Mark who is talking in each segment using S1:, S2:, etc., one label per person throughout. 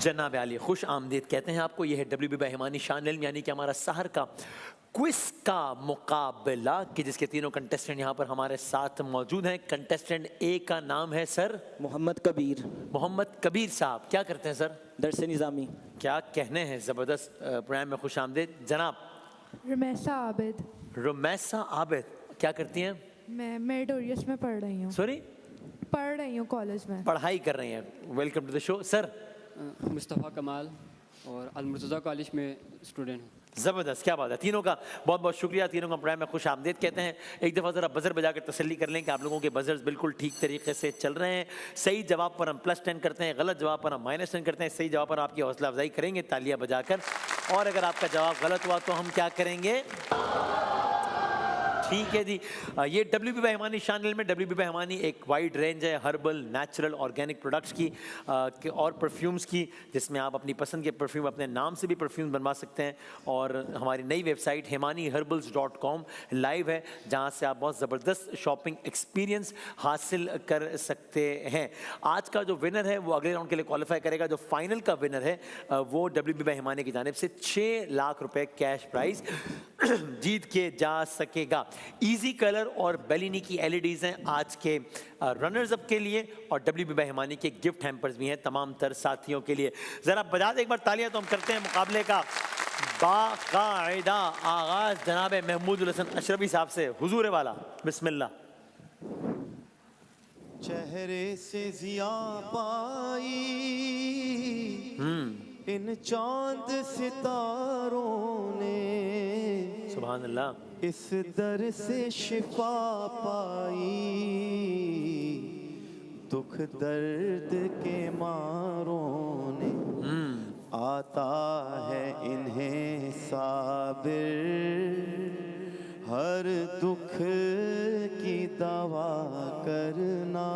S1: जनाब आली खुश आमदीद कहते हैं आपको। यह है WB बहमानी शान इल्म यानी कि हमारा सहर का क्विज का मुकाबला कि जिसके तीनों कंटेस्टेंट यहाँ पर हमारे साथ मौजूद हैं। कंटेस्टेंट ए का नाम है सर
S2: मोहम्मद कबीर।
S1: मोहम्मद कबीर साहब क्या करते हैं सर?
S2: दरस निज़ामी।
S1: क्या कहने हैं, ज़बरदस्त प्रोग्राम में खुश आमदीद। जनाब
S3: रुमैसा आबिद।
S1: रुमैसा आबिद क्या करती हैं?
S3: मैं मेरिटोरियस में पढ़ रही हूँ।
S1: सॉरी
S3: पढ़ रही हूँ कॉलेज में।
S1: पढ़ाई कर रही हैं। Welcome to the show. Sir
S4: Mustafa Kamal और अल-मुर्तज़ा कॉलेज में स्टूडेंट हूँ।
S1: ज़बरदस्त, क्या बात है। तीनों का बहुत बहुत शुक्रिया। तीनों का प्रोग्राम में खुश आमदीद कहते हैं। एक दफ़ा ज़रा बज़र बजा कर तसल्ली कर लें कि आप लोगों के बज़र्स बिल्कुल ठीक तरीके से चल रहे हैं। सही जवाब पर हम +10 करते हैं, गलत जवाब पर हम -10 करते हैं। सही जवाब पर आपकी हौसला अफजाई करेंगे तालियां बजाकर, और अगर आपका जवाब गलत हुआ तो हम क्या करेंगे? ठीक है जी। ये WB बहमानी चैनल में WB बहमानी एक वाइड रेंज है हर्बल, नेचुरल, ऑर्गेनिक प्रोडक्ट्स की और परफ्यूम्स की, जिसमें आप अपनी पसंद के परफ्यूम अपने नाम से भी परफ्यूम बनवा सकते हैं। और हमारी नई वेबसाइट hemaniherbals.com लाइव है, जहां से आप बहुत ज़बरदस्त शॉपिंग एक्सपीरियंस हासिल कर सकते हैं। आज का जो विनर है वो अगले राउंड के लिए क्वालिफाई करेगा। जो फाइनल का विनर है वो WB बहमानी की जानिब से 6 लाख रुपए कैश प्राइज जीत के जा सकेगा। इजी कलर और बेलिनी की LEDs हैं आज के रनर्स अप के लिए, और WB बहमानी के गिफ्ट हैम्पर्स भी हैं तमाम तर साथियों के लिए। जरा बजा दे एक बार तालियां तो हम करते हैं मुकाबले का बाकायदा आगाज जनाब महमूद हसन अशरफी साहब से। हुजूर वाला बिस्मिल्लाह।
S5: चेहरे से जिया पाई इन चांद सितारों ने,
S1: सुभान अल्लाह।
S5: इस दर से शिफा पाई दुख दर्द के मारों ने। आता है इन्हें साबिर हर दुख की दवा करना,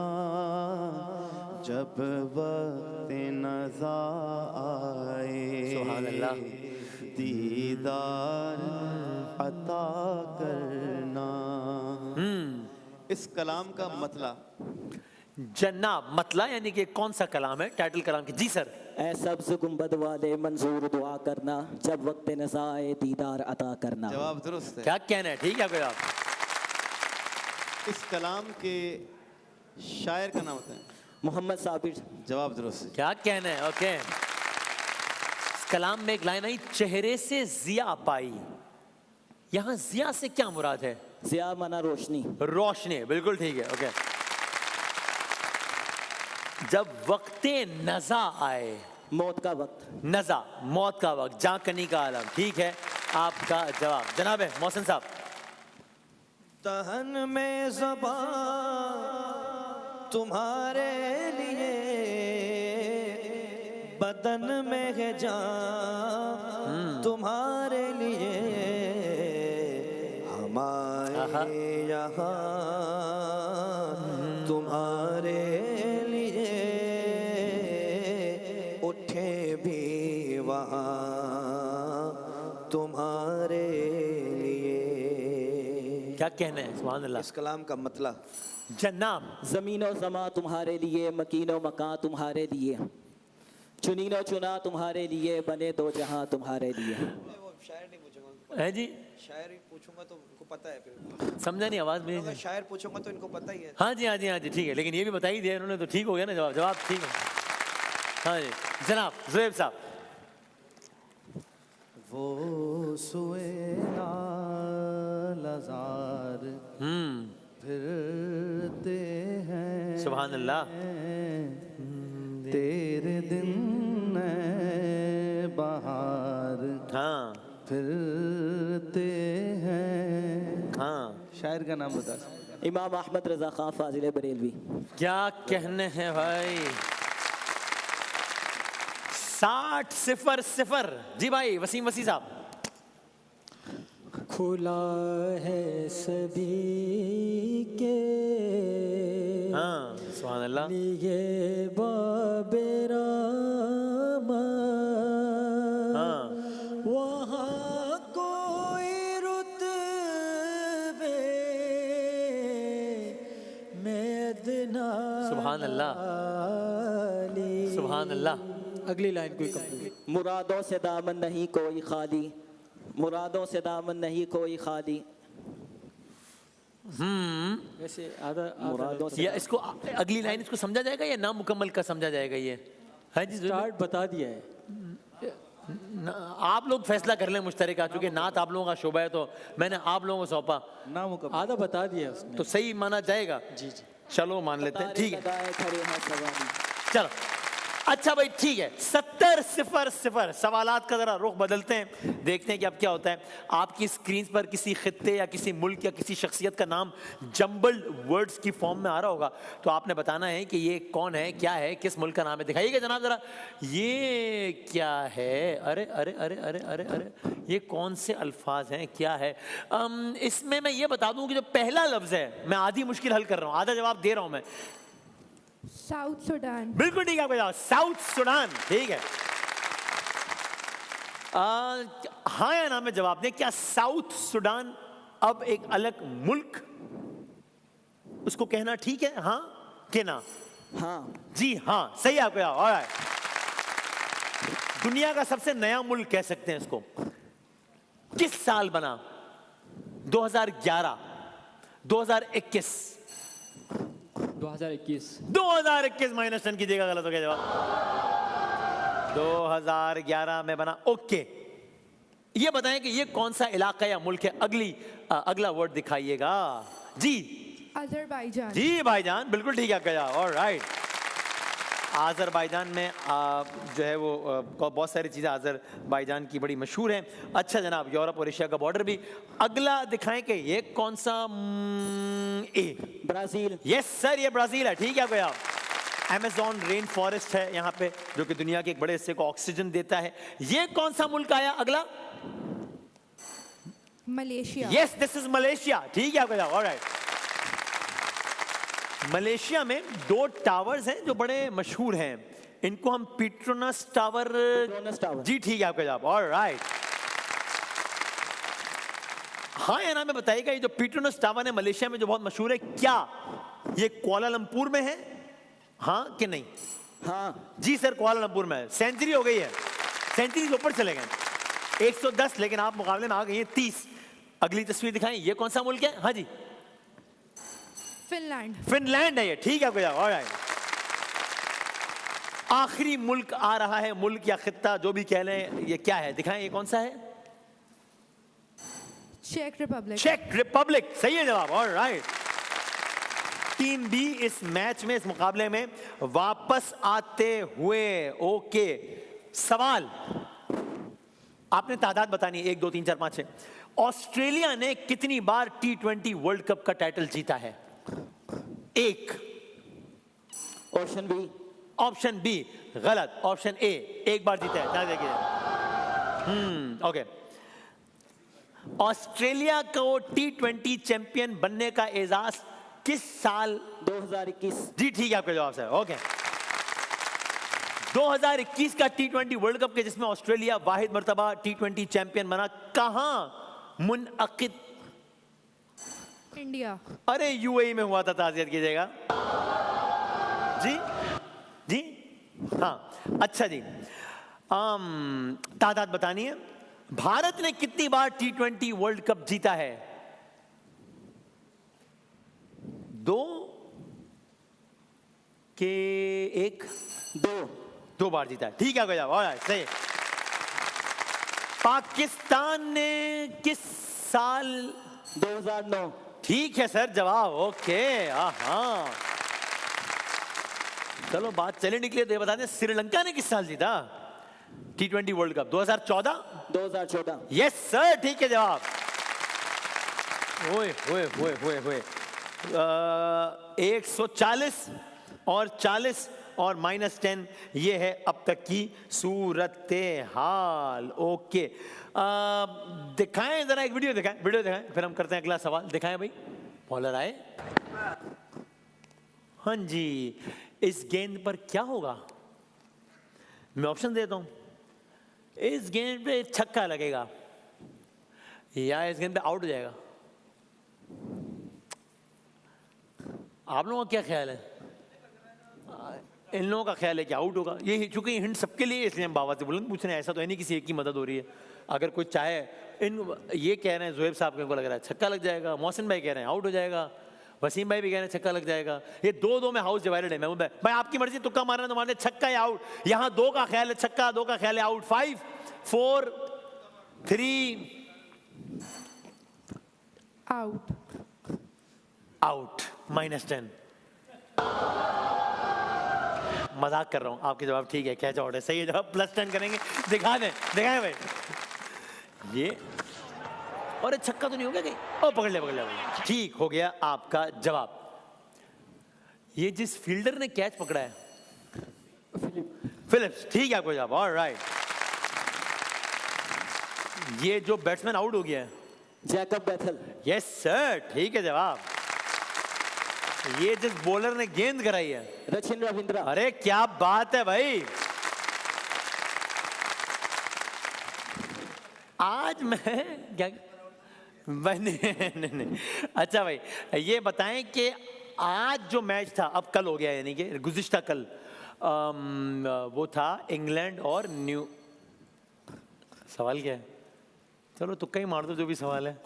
S5: जब वक्त नज़ा आए
S1: सुभान अल्लाह
S5: दीदार अता करना। इस कलाम का मतला
S1: जनाब मतला यानी कि कौन सा कलाम है? टाइटल कलाम की। जी सर।
S2: ऐ सब्ज़ गुंबद वाले मंजूर दुआ करना, जब वक्त नज़ा आए दीदार अता करना।
S5: जवाब दुरुस्त है।
S1: क्या कहना है? ठीक है कोई आप?
S5: इस कलाम के शायर का नाम होता है
S2: मोहम्मद साबिर।
S5: जवाब दुरुस्त है।
S1: क्या कहना है? ओके। इस कलाम में एक लाइन आई, चेहरे से जिया पाई। यहाँ जिया से क्या मुराद है?
S2: जिया माना रोशनी।
S1: रोशनी, बिल्कुल ठीक है। ओके। जब वक्ते नजा आए,
S2: मौत का वक्त।
S1: नजा मौत का वक्त, जाकनी का आलम। ठीक है आपका जवाब। जनाब मोहसिन साहब।
S5: तहन में ज़बान तुम्हारे लिए, बदन में है जान तुम्हारे लिए, हमारे यहाँ तुम्हारे लिए, उठे भी वहाँ तुम्हारे लिए।
S1: क्या कहना है? सुभान अल्लाह।
S5: इस कलाम का मतलब
S1: जनाब
S2: ज़मीन और ज़मा तुम्हारे लिए, मकीन और मकान तुम्हारे लिए, चुनीनो चुना तुम्हारे लिए, बने दो जहां तुम्हारे लिए।
S5: शायर नहीं पूछूंगा
S1: है जी,
S5: शायर पूछूंगा तो उनको पता है। फिर
S1: समझा नहीं आवाज में।
S5: अगर शायर पूछूंगा तो इनको पता ही है।
S1: हाँ जी हाँ जी हाँ जी ठीक है, लेकिन ये भी बता ही दिया उन्होंने तो ठीक हो गया ना जवाब। जवाब ठीक है। हाँ जी जनाब ज़ुहैब साहब।
S5: वो सुएलाज़ार फिरते हैं,
S1: सुभान अल्लाह।
S5: तेरे दिन बहार
S1: हाँ
S5: फिरते हैं।
S1: हाँ
S5: शायर का नाम बता।
S2: इमाम अहमद रज़ा खां फाजिल बरेलवी।
S1: क्या कहने हैं भाई? 60-0। जी भाई वसीम वसी साहब।
S6: खुला है सभी के
S1: हाँ सुभान अल्लाह।
S6: लिए बाबेरा
S1: हाँ
S6: वहाँ कोई रुतबे में अदना
S1: सुभान अल्लाह सुभान अल्लाह।
S6: अगली लाइन कोई कंप्लीट।
S2: मुरादों से दामन नहीं कोई खाली, मुरादों से दामन नहीं कोई खाली।
S6: वैसे आधा
S2: मुरादों से
S1: या इसको अगली लाइन इसको समझा जाएगा या ना मुकम्मल का समझा जाएगा? ये है जी
S6: स्टार्ट बता दिया है।
S1: आप लोग फैसला कर लें मुश्तरका, चूंकि नात आप लोगों का शोबा है तो मैंने आप लोगों को सौंपा,
S5: ना मुकम्मल।
S6: आधा बता दिया है उसने।
S1: तो सही माना जाएगा।
S6: जी जी।
S1: चलो मान लेते हैं, ठीक है।
S2: लगाए खड़े हैं सवारी।
S1: चलो अच्छा भाई ठीक है, 70-0-0 सवालात का जरा रुख बदलते हैं, देखते हैं कि अब क्या होता है। आपकी स्क्रीन पर किसी खित्ते या किसी मुल्क या किसी शख्सियत का नाम जम्बल्ड वर्ड्स की फॉर्म में आ रहा होगा, तो आपने बताना है कि ये कौन है, क्या है, किस मुल्क का नाम है। दिखाइएगा जनाब जरा, ये क्या है? अरे अरे अरे अरे अरे अरे, ये कौन से अल्फाज हैं, क्या है? इसमें मैं ये बता दूं कि जो पहला लफ्ज है, मैं आधी मुश्किल हल कर रहा हूं, आधा जवाब दे रहा हूं मैं।
S3: South Sudan.
S1: बिल्कुल ठीक है आपका जवाब, साउथ सुडान। ठीक है, हाँ या ना में जवाब दें। क्या साउथ सुडान अब एक अलग मुल्क, उसको कहना ठीक है, हाँ कि ना?
S2: हाँ
S1: जी हाँ, सही है आपका जवाब। ऑलराइट, दुनिया का सबसे नया मुल्क कह सकते हैं इसको। किस साल बना? 2011, 2021?
S4: 2021।
S1: 2021 माइनस 10 कीजिएगा, गलत हो गया जवाब। 2011 में बना। ओके, ये बताएं कि ये कौन सा इलाका या मुल्क है? अगला वर्ड दिखाइएगा जी।
S3: अजरबैजान।
S1: जी भाईजान, बिल्कुल ठीक है आपका जवाब। ऑलराइट, आज़रबाईजान में जो है वो बहुत सारी चीज़ें आज़रबाईजान की बड़ी मशहूर हैं। अच्छा जनाब, यूरोप और एशिया का बॉर्डर भी। अगला दिखाएं कि ये कौन सा? ए,
S2: ब्राज़ील।
S1: यस सर, ये ब्राज़ील है। ठीक है आपका जवाब। अमेज़न रेन फॉरेस्ट है यहाँ पे, जो कि दुनिया के एक बड़े हिस्से को ऑक्सीजन देता है। ये कौन सा मुल्क आया अगला?
S3: Malaysia.
S1: Yes, this is Malaysia. ठीक है आपका जवाब। ऑलराइट, मलेशिया में 2 टावर्स हैं जो बड़े मशहूर हैं, इनको हम पीट्रोनस टावर।
S2: पीट्रोनस टावर।
S1: जी ठीक है आपका जवाब। ऑलराइट, हाँ या ना में बताइएगा, ये जो पीट्रोनस टावर है मलेशिया में जो बहुत मशहूर है, क्या ये कुआलालंपुर में है, हाँ कि नहीं?
S2: हाँ
S1: जी सर, कुआलालंपुर में है। सेंचुरी हो गई है, सेंचुरी से ऊपर चले गए। 110, लेकिन आप मुकाबले में आ गए हैं 30। अगली तस्वीर दिखाएं, ये कौन सा मुल्क है? हाँ जी,
S3: फिनलैंड।
S1: फिनलैंड है ये। ठीक है आपका जवाब। ऑलराइट, आखिरी मुल्क आ रहा है, मुल्क या खित्ता जो भी कह लें, ये क्या है? दिखाएं, ये कौन सा है?
S3: Check Republic.
S1: चेक रिपब्लिक, सही है जवाब। ऑलराइट, टीम बी इस मैच में, इस मुकाबले में वापस आते हुए। ओके, सवाल आपने तादाद बतानी है, 1 2 3 4 5 6। ऑस्ट्रेलिया ने कितनी बार T20 वर्ल्ड कप का टाइटल जीता है? 1।
S2: Option B.
S1: ऑप्शन बी गलत, ऑप्शन ए 1 बार जीता है। ध्यान देखिए। ओके, ऑस्ट्रेलिया को T20 चैंपियन बनने का एजाज किस साल?
S2: 2021।
S1: जी ठीक है आपका जवाब सर। ओके, 2021 का T20 वर्ल्ड कप के जिसमें ऑस्ट्रेलिया वाहिद मर्तबा T20 चैंपियन बना, कहां मुनअकिद?
S3: इंडिया।
S1: अरे यूएई में हुआ था, ताज़ियत कीजिएगा जी। जी हाँ, अच्छा जी, तादाद बतानी है। भारत ने कितनी बार T20 वर्ल्ड कप जीता है? 2 के 1? 2 बार जीता है। ठीक है आपका जवाब। ऑलराइट, सही। पाकिस्तान ने किस साल?
S2: 2009।
S1: ठीक है सर जवाब। ओके, हाँ, चलो बात चले निकले तो ये बता दें, श्रीलंका ने किस साल जीता T20 world cup? 2014?
S2: 2014।
S1: Yes sir, ठीक है जवाब। ओए ओए ओए ओए ओए, 140 और 40 और -10, ये है अब तक की सूरत हाल। ओके, दिखाएं जरा एक वीडियो दिखाएं, फिर हम करते हैं अगला सवाल। दिखाएं भाई, बॉलर आए। हाँ जी, इस गेंद पर क्या होगा? मैं ऑप्शन देता हूं। इस गेंद पे छक्का लगेगा या इस गेंद पे आउट हो जाएगा? आप लोगों का क्या ख्याल है? इन लोगों का ख्याल है कि आउट होगा। ये चूंकि हिंट सबके लिए, इसलिए हम बाबा से बुलंद पूछ रहे हैं। ऐसा तो है नहीं किसी एक की मदद हो रही है। अगर कोई चाहे, ये कह रहे हैं ज़ुहैब साहब को लग रहा है छक्का लग जाएगा, मोहसिन भाई कह रहे हैं आउट हो जाएगा, वसीम भाई भी कह रहे हैं छक्का लग जाएगा। ये 2-2 में हाउस डिवाइडेड है। महमूद भाई आपकी मर्जी, तुक्का मारना तो मारने, छक्का या आउट। यहाँ 2 का ख्याल है छक्का, 2 का ख्याल है आउट। 5 4 3
S3: आउट।
S1: आउट। -10। मजाक कर रहा हूँ, आपके जवाब ठीक है, कैच आउट है, सही है जवाब। +10 करेंगे, दिखा दें, दिखाएं भाई ये। और छक्का तो नहीं हो गया कहीं? ओ पकड़ लिया। ठीक हो गया आपका जवाब। ये जिस फील्डर ने कैच पकड़ा है फिलिप्स, ठीक है आपका जवाब। ऑलराइट। ये जो बैट्समैन आउट हो गया है
S2: जैकब बैथल।
S1: यस सर, ठीक है जवाब। ये जिस बॉलर ने गेंद कराई है
S2: रचिन रविंद्रा।
S1: अरे क्या बात है भाई। आज मैं क्या नहीं। अच्छा भाई ये बताएं कि आज जो मैच था, अब कल हो गया, यानी कि गुज़िश्ता कल, वो था इंग्लैंड और न्यू, सवाल क्या है? चलो तुक्का ही मार दो जो भी सवाल है।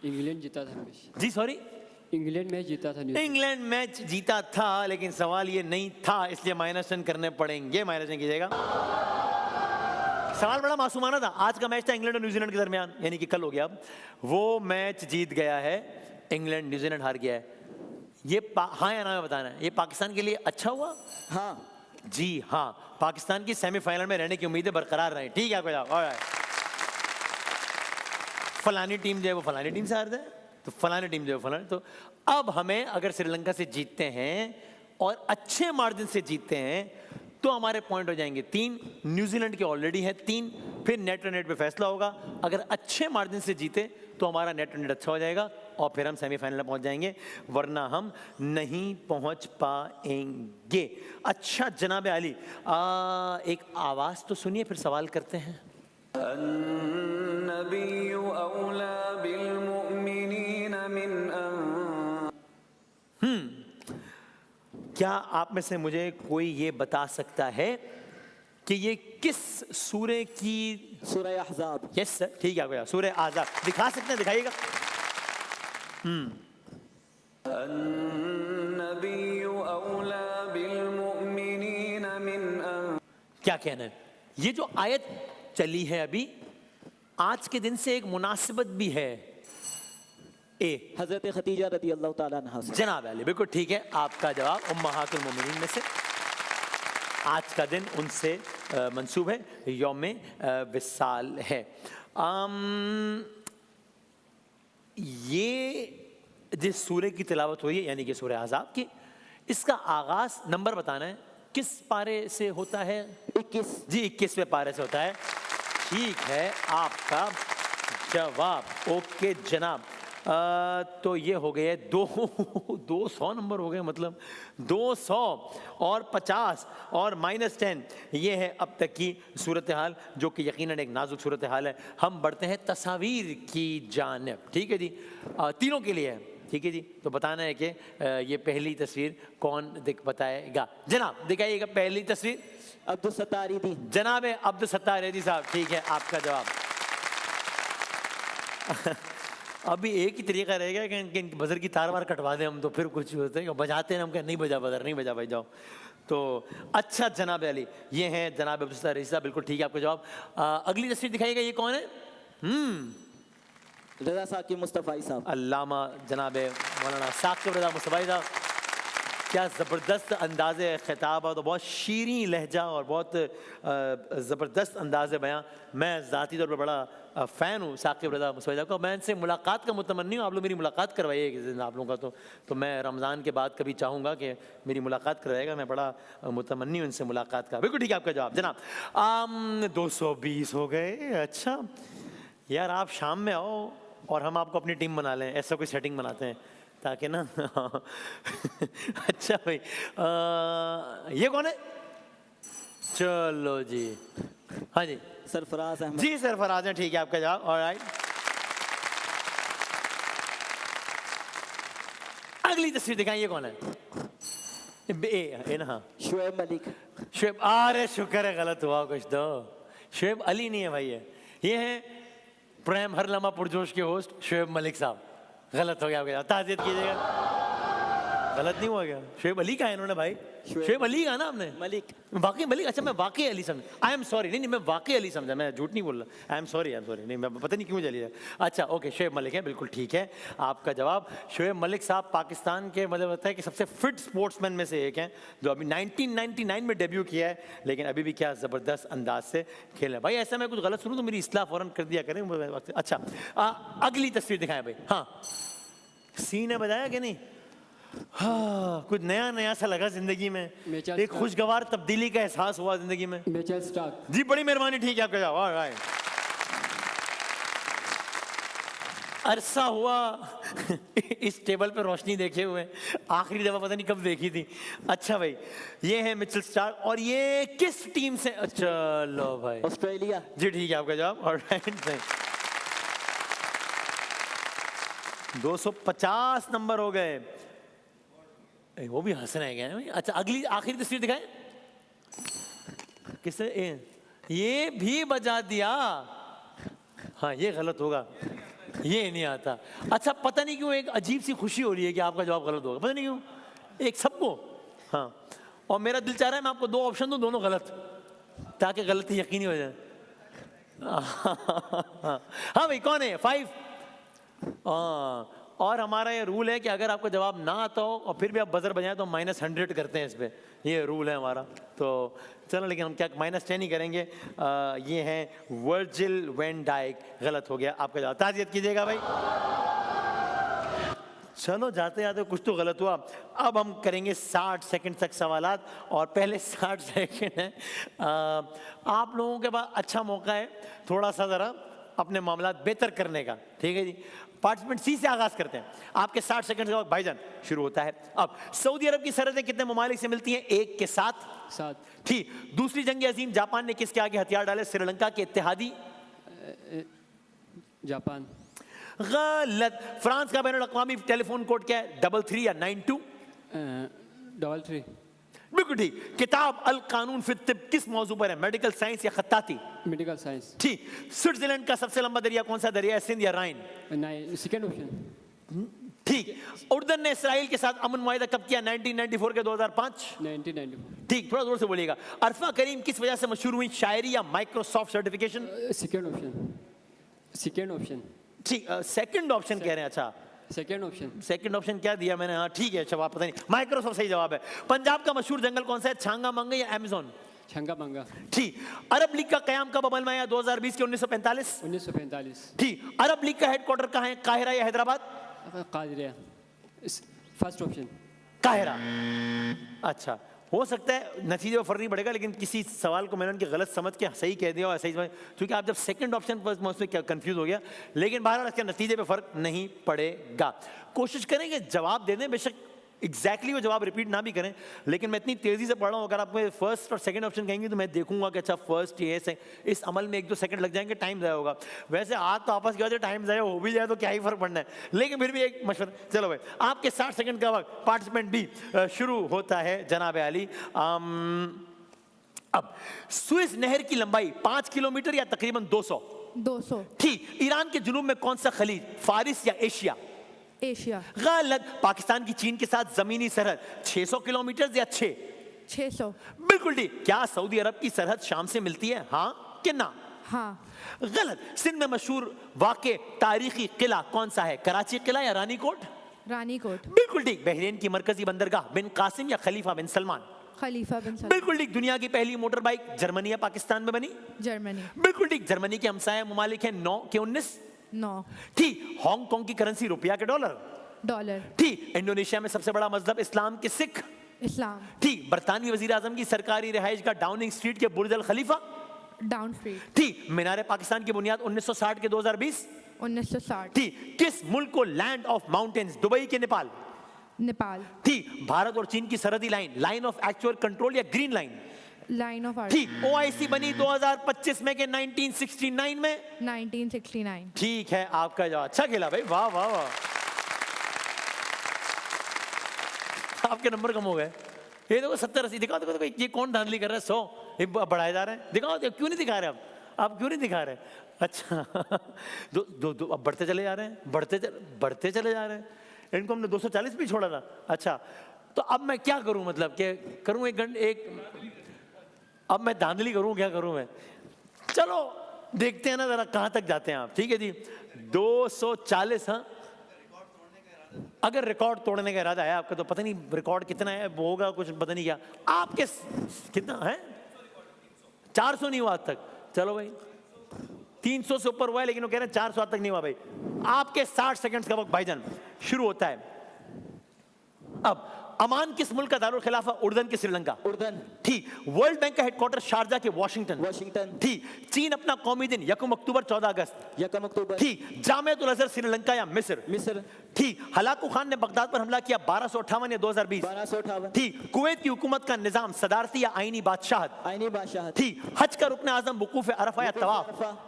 S4: इंग्लैंड जीता था मैच।
S1: जी सॉरी,
S4: इंग्लैंड मैच जीता था।
S1: इंग्लैंड मैच जीता था, लेकिन सवाल ये नहीं था, इसलिए -10 करने पड़ेंगे। -10 कीजिएगा। सवाल बड़ा मासूमाना था। आज का मैच था इंग्लैंड और न्यूजीलैंड के दरमियान, यानी कि कल हो गया। अब वो मैच जीत गया है इंग्लैंड, न्यूजीलैंड हार गया है। ये हाँ या ना में बताना है। ये पाकिस्तान के लिए अच्छा हुआ?
S2: हाँ
S1: जी हाँ, पाकिस्तान की सेमीफाइनल में रहने की उम्मीदें बरकरार रही। ठीक है आपका जवाब। ऑलराइट। फलानी टीम जो है वो फलानी टीम से हार जाए, तो फलानी टीम जो है फलानी। तो अब हमें अगर श्रीलंका से जीतते हैं और अच्छे मार्जिन से जीतते हैं तो हमारे पॉइंट हो जाएंगे 3, न्यूजीलैंड के ऑलरेडी है 3, फिर नेट रन रेट पे फैसला होगा। अगर अच्छे मार्जिन से जीते तो हमारा नेट रन रेट अच्छा हो जाएगा और फिर हम सेमीफाइनल में पहुंच जाएंगे, वरना हम नहीं पहुंच पाएंगे। अच्छा जनाब अली, एक आवाज तो सुनिए, फिर सवाल करते हैं।
S7: अन्नबिय्यु औला बिलमुमिनीन मिन
S1: क्या आप में से मुझे कोई ये बता सकता है कि ये किस सूरे की?
S2: सूरह अहज़ाब।
S1: यस सर, ठीक है आपका सूरह अहज़ाब। दिखा सकते हैं, दिखाइएगा।
S7: अन्नबिय्यु औला बिलमुमिनीन मिन।
S1: क्या कहना है? ये जो आयत चली है अभी, आज के दिन से एक मुनासिबत भी है। ए
S2: हजरत खदीजा रदी अल्लाह ताला अन्हा से।
S1: जनाब अली, बिल्कुल ठीक है आपका जवाब। उम्महातुल मोमिनीन में से आज का दिन उनसे मंसूब है, यौम विसाल है। ये जिस सूरे की तिलावत हुई है, यानी कि सूरह अहज़ाब की, इसका आगाज नंबर बताना है, किस पारे से होता है?
S2: 21। जी
S1: 21वें पारे से होता है। ठीक है आपका जवाब। ओके जनाब। तो ये हो गए 200 नंबर हो गए, मतलब 200 और 50 और -10। ये है अब तक की सूरत हाल, जो कि यकीनन एक नाजुक सूरत हाल है। हम बढ़ते हैं तस्वीर की जानिब। ठीक है जी, तीनों के लिए है। ठीक है जी, तो बताना है कि ये पहली तस्वीर कौन बताएगा? जनाब दिखाइएगा पहली तस्वीर।
S2: अब्दुल सत्तार ईदी।
S1: जनाब अब्दुल सत्तार ईदी साहब, ठीक है आपका जवाब। अभी एक ही तरीका रहेगा कि इनके बजर की तार वार कटवा दें हम, तो फिर कुछ होता है बजाते हैं हम, क्या नहीं बजा बजर, नहीं बजा भाई जाओ। तो अच्छा जनाब अली, ये हैं जनाब अब्दुल सत्तार ईदी साहब, बिल्कुल ठीक है आपका जवाब। अगली तस्वीर दिखाइएगा, ये कौन है?
S2: रज़ा साकिब मुस्तफ़ाई साहब।
S1: अल्लामा जनाब मौलाना साकिब रज़ा मुस्तफ़ाई साहब, क्या ज़बरदस्त अंदाज़े ख़िताब और तो बहुत शीरीं लहजा और बहुत ज़बरदस्त अंदाज़ बयां। मैं ज़ाती तौर पर बड़ा फ़ैन हूँ साकिब रज़ा मुस्तफ़ाई साहब का। मैं इनसे मुलाकात का मुतमन्नी हूँ। आप लोग मेरी मुलाकात करवाइए किसी दिन आप लोगों का, तो मैं रमज़ान के बाद कभी चाहूँगा कि मेरी मुलाकात करवाएगा। मैं बड़ा मुतमन्नी हूँ इनसे मुलाकात का। बिल्कुल ठीक है आपका जवाब जनाब। 220 हो गए। अच्छा यार, आप शाम में आओ और हम आपको अपनी टीम बना लें, ऐसा कोई सेटिंग बनाते हैं ताकि ना अच्छा भाई, ये कौन है? चलो जी, हाँ जी
S2: सरफराज अहमद।
S1: जी सरफराज हैं, ठीक है आपका जवाब। ऑलराइट, अगली तस्वीर दिखाएं, ये कौन है? ए ना, हाँ
S2: शुएब मलिक,
S1: शुएब, अरे शुक्र है गलत हुआ कुछ तो। शुएब अली नहीं है भाई, ये है प्रेम हर लम्हा पुरजोश के होस्ट शुएब मलिक साहब। गलत हो गया आपके, ताज़ियत कीजिएगा। गलत नहीं हुआ क्या? शुएब अली का है इन्होंने भाई, शुएब अली का ना आपने
S2: मलिक,
S1: वाकई मलिक। अच्छा मैं वाकई अली समझा, आई एम सॉरी, नहीं मैं वाकई अली समझा, मैं झूठ नहीं बोल रहा, आई एम सॉरी नहीं मैं पता नहीं क्यों चली है। अच्छा ओके, शुएब मलिक है, बिल्कुल ठीक है आपका जवाब। शुएब मलिक साहब पाकिस्तान के मतलब होता है कि सबसे फिट स्पोर्ट्समैन में से एक हैं, जो अभी 1999 में डेब्यू किया है, लेकिन अभी भी क्या ज़बरदस्त अंदाज से खेल है भाई। ऐसा मैं कुछ गलत सुनूँ तो मेरी इस्लाह फ़ौरन कर दिया करें। अच्छा अगली तस्वीर दिखाएं भाई। हाँ सीन है, बजाया कि नहीं? हाँ कुछ नया नया सा लगा जिंदगी में, एक खुशगवार तब्दीली का एहसास हुआ जिंदगी में।
S4: Mitchell Starc.
S1: जी बड़ी मेहरबानी, ठीक है आपका जवाब। ऑलराइट, अरसा हुआ इस टेबल पे रोशनी देखे हुए, आखिरी दफा पता नहीं कब देखी थी। अच्छा भाई ये है मिचेल स्टार्क, और ये किस टीम से? चलो भाई
S2: ऑस्ट्रेलिया।
S1: जी ठीक है आपका जवाब। ऑलराइट 250 नंबर हो गए, वो भी हंस रहे हैं। अच्छा अगली आखिरी तस्वीर दिखाएं, किससे? ये भी बजा दिया। हाँ ये गलत होगा, ये नहीं आता। अच्छा पता नहीं क्यों एक अजीब सी खुशी हो रही है कि आपका जवाब गलत होगा, पता नहीं क्यों, एक सबको। हाँ और मेरा दिल चाह रहा है मैं आपको दो ऑप्शन दूं, दोनों गलत, ताकि गलती यकीनी हो जाए। हाँ भाई कौन है? 5। और हमारा ये रूल है कि अगर आपको जवाब ना आता हो और फिर भी आप बजर बजाएं तो -100 करते हैं इस पे, ये रूल है हमारा। तो चलो लेकिन हम क्या -10 ही करेंगे। ये है वर्जिल वैन डाइक, गलत हो गया आपका जवाब। ताज़ियत कीजिएगा भाई। चलो जाते जाते कुछ तो गलत हुआ। अब हम करेंगे 60 सेकंड तक सवालात, और पहले 60 सेकंड है आप लोगों के पास अच्छा मौका है थोड़ा सा ज़रा अपने मामला बेहतर करने का, ठीक है जी। पार्टिसिपेंट सी से आगाज करते हैं। आपके 60 सेकंड का वक्त भाईजान शुरू होता है अब। सऊदी अरब की सरहदें कितने ममालिक से मिलती हैं? 1 के 7। ठीक। दूसरी जंग अजीम जापान ने किसके आगे हथियार डाले? श्रीलंका के इत्तेहादी।
S4: जापान।
S1: गलत। फ्रांस का बैनुल अक़वामी टेलीफोन कोड क्या है? 33 या 92?
S4: 33।
S1: बिल्कुल ठीक। किताब अल कानून फिर तिब किस मौजू पर है? मेडिकल साइंस या खत्ताती?
S4: Medical science.
S1: ठीक। स्विट्जरलैंड का सबसे लंबा दरिया कौन सा दरिया है? सिंध या राइन?
S4: Second option.
S1: ठीक। उर्दन ने इसराइल के साथ अमन मुआहिदा कब किया? 1994 के 2005?
S4: 1994।
S1: ठीक, थोड़ा जोर से बोलिएगा। अरफा करीम किस वजह से मशहूर हुई? शायरी या Microsoft certification?
S4: Second option. Second option.
S1: ठीक, सेकंड ऑप्शन कह रहे हैं। अच्छा
S4: सेकंड ऑप्शन।
S1: सेकंड ऑप्शन क्या दिया मैंने? हाँ ठीक है, जवाब पता नहीं। माइक्रोसॉफ्ट सही जवाब है। पंजाब का मशहूर जंगल कौन सा है? छांगा मंगा या अमेज़न?
S4: छंगा मंगा।
S1: ठीक। अरब लीग का कयाम कब अमल में आया? 2020 के 1945?
S4: 1945।
S1: ठीक। अरब लीग का हेडक्वार्टर कहाँ है? काहिरा या Hyderabad?
S4: Cairo. First option.
S1: Cairo. अच्छा हो सकता है नतीजे में फर्क नहीं पड़ेगा, लेकिन किसी सवाल को मैंने उनकी गलत समझ के सही कह दिया और सही समझ, क्योंकि आप जब सेकंड ऑप्शन पर मैं उसमें क्या कंफ्यूज हो गया, लेकिन बहरहाल इसके नतीजे पे फर्क नहीं पड़ेगा। कोशिश करेंगे जवाब दे दें, बेशक एग्जैक्टली वो जवाब रिपीट ना भी करें, लेकिन मैं इतनी तेज़ी से पढ़ रहा हूँ, अगर आप मुझे फर्स्ट और सेकंड ऑप्शन कहेंगे तो मैं देखूंगा कि अच्छा फर्स्ट ये है, इस अमल में 1-2 सेकंड लग जाएंगे, टाइम ज़ाया होगा। वैसे आज तो आपस की वजह से टाइम ज़ाया हो भी जाए तो क्या ही फर्क पड़ना है, लेकिन फिर भी एक मशवरा। चलो भाई आपके 60 सेकंड का वक्त पार्टिसिपेंट बी शुरू होता है जनाब अली। अब सुएज नहर की लंबाई 5 किलोमीटर या तकरीबन 200? ठीक। ईरान के जुनूब में कौन सा खलीज? फारिस या एशिया?
S3: एशिया।
S1: गलत। पाकिस्तान की चीन के साथ जमीनी सरहद 600 किलोमीटर या
S3: 600?
S1: बिल्कुल ठीक। क्या सऊदी अरब की सरहद शाम से मिलती है? हाँ कि ना?
S3: हाँ।
S1: गलत। सिंध में मशहूर वाक़े तारीखी किला कौन सा है? कराची किला या रानीकोट?
S3: रानीकोट।
S1: बिल्कुल ठीक। बहरीन की मरकजी बंदरगाह बिन कासिम या खलीफा बिन सलमान?
S3: खलीफा बिन सलमान।
S1: बिल्कुल ठीक। दुनिया की पहली मोटर बाइक जर्मनी या पाकिस्तान में बनी?
S3: जर्मनी।
S1: बिल्कुल ठीक। जर्मनी के हमसाया ममालिक हैं 9 के 19?
S3: 9।
S1: ठीक। हांगकांग की करेंसी रुपया के डॉलर?
S3: डॉलर।
S1: ठीक। इंडोनेशिया में सबसे बड़ा मजहब इस्लाम के सिख?
S3: इस्लाम।
S1: ठीक। बरतानवी वजीर आजम की सरकारी रिहाइश का डाउनिंग स्ट्रीट के बुर्ज अल खलीफा?
S3: Down street.
S1: ठीक। मीनार पाकिस्तान की बुनियाद 1960 के 2020?
S3: 1960।
S1: ठीक। किस मुल्क को लैंड ऑफ माउंटेन्स? दुबई के नेपाल?
S3: नेपाल।
S1: ठीक। भारत और चीन की सरहदी line line of actual control या green line?
S3: Line of art.
S1: ठीक। ओआईसी बनी 2025 में के 1969 में?
S3: 1969।
S1: ठीक है आपका जवाब। अच्छा खेला भाई, वाह वाह वाह। आपके नंबर कम हो गए, ये देखो 70 80 दिखाओ, देखो देखो ये कौन धांधली कर रहा है, 100 ये बढ़ाए जा रहे हैं, दिखाओ क्यों नहीं दिखा रहे आप क्यों नहीं दिखा रहे? अच्छा दो अब बढ़ते चले जा रहे हैं, बढ़ते चले जा रहे हैं। इनको हमने 240 भी छोड़ा था। अच्छा तो अब मैं क्या करूं, मतलब कि करूं अब मैं धांधली करूं, क्या करूं मैं? चलो देखते हैं ना जरा कहां तक जाते हैं आप। ठीक है जी 240। हाँ अगर रिकॉर्ड तोड़ने का इरादा है आपका तो पता नहीं रिकॉर्ड कितना है, वो होगा कुछ पता नहीं क्या आपके, कितना है? 400 नहीं हुआ आज तक। चलो भाई 300 से ऊपर हुआ है, लेकिन वो कह रहे हैं 400 तक नहीं हुआ भाई। आपके 60 सेकंड्स का वक्त भाईजान शुरू होता है। अब अमान किस मुल्क का दारुल खिलाफा? उर्दन की श्रीलंका।
S2: उर्दन।
S1: ठीक। वर्ल्ड बैंक का हेडक्वार्टर शारजा के वाशिंगटन।
S2: वाशिंगटन।
S1: ठीक। चीन अपना कौमी दिन 1 अक्टूबर 14 अगस्त।
S2: 1 अक्टूबर।
S1: ठीक। जामियातुल अज़हर श्रीलंका या मिस्र?
S2: मिस्र।
S1: ठीक। हलाकू खान ने बगदाद पर हमला किया 1258 या 2020?
S2: 1258।
S1: ठीक। कुवैत की हुकूमत का निजाम सदारती या आईनी बादशाहत?
S2: आईनी बादशाहत।
S1: ठीक। हज का रुकन आजम वकूफ अरफा या तवाफ?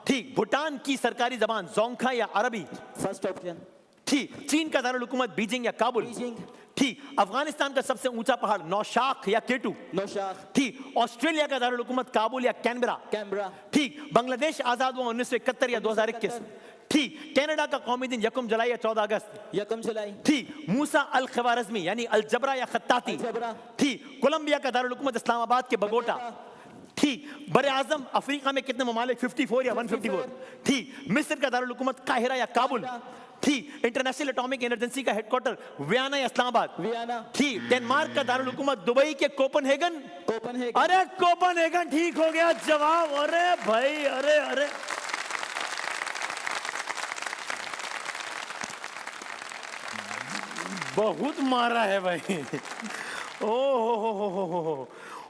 S1: ठीक। भूटान की सरकारी जबान जोंखा या अरबी?
S2: First option.
S1: ठीक। चीन का दारुल हुकूमत बीजिंग या काबुल?
S2: बीजिंग।
S1: ठीक। अफगानिस्तान का सबसे ऊंचा पहाड़ नौशाख या केटू?
S2: नौशाख।
S1: ठीक। ऑस्ट्रेलिया का दारुल हुकूमत काबुल या कैनबरा?
S2: कैनबरा।
S1: ठीक। बांग्लादेश आजाद हुआ 1971 या 2021? ठीक। कनाडा का कौमी दिन 1 जुलाई या 14 अगस्त?
S2: 1 जुलाई।
S1: ठीक। मूसा अल खवारिज़मी यानी अल जबरा या खत्ताती?
S2: जबरा।
S1: ठीक। कोलंबिया का दारुल हुकूमत इस्लामाबाद के बगोटा? ठीक। बरे आजम अफ्रीका में कितने ममालिक? 54 या 154? ठीक। मिस्र का दारुल हुकूमत काहिरा या काबुल? ठीक। इंटरनेशनल एटॉमिक एनर्जेंसी का हेडक्वार्टर वियना या इस्लामाबाद?
S2: वियना।
S1: ठीक। डेनमार्क का दारुल हुकूमत दुबई के कोपनहेगन?
S2: कोपनहेगन।
S1: अरे कोपनहेगन ठीक हो गया जवाब। अरे भाई अरे बहुत मारा है भाई। ओ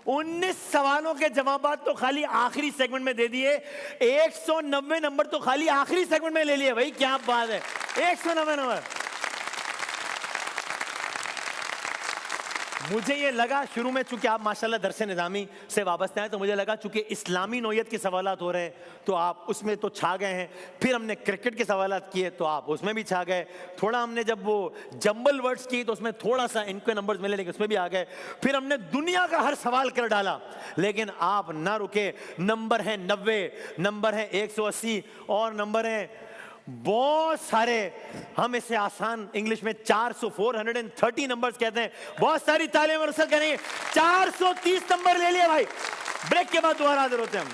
S1: 19 सवालों के जवाब तो खाली आखिरी सेगमेंट में दे दिए। 190 नंबर तो खाली आखिरी सेगमेंट में ले लिए भाई, क्या बात है। 190 नंबर। मुझे ये लगा शुरू में, चूंकि आप माशाल्लाह दरसे निज़ामी से वाबस्ते हैं, तो मुझे लगा चूंकि इस्लामी नौयत के सवालात हो रहे हैं तो आप उसमें तो छा गए हैं। फिर हमने क्रिकेट के सवालात किए तो आप उसमें भी छा गए। थोड़ा हमने जब वो जंबल वर्ड्स किए तो उसमें थोड़ा सा इनके नंबर्स मिले, लेकिन उसमें भी आ गए। फिर हमने दुनिया का हर सवाल कर डाला, लेकिन आप ना रुके। नंबर है 90, नंबर है 180 और नंबर है बहुत सारे। हम इसे आसान इंग्लिश में 430 नंबर्स कहते हैं। बहुत सारी तालियां और करेंगे। 430 नंबर ले लिए भाई। ब्रेक के बाद दोबारा हाजिर होते हैं हम।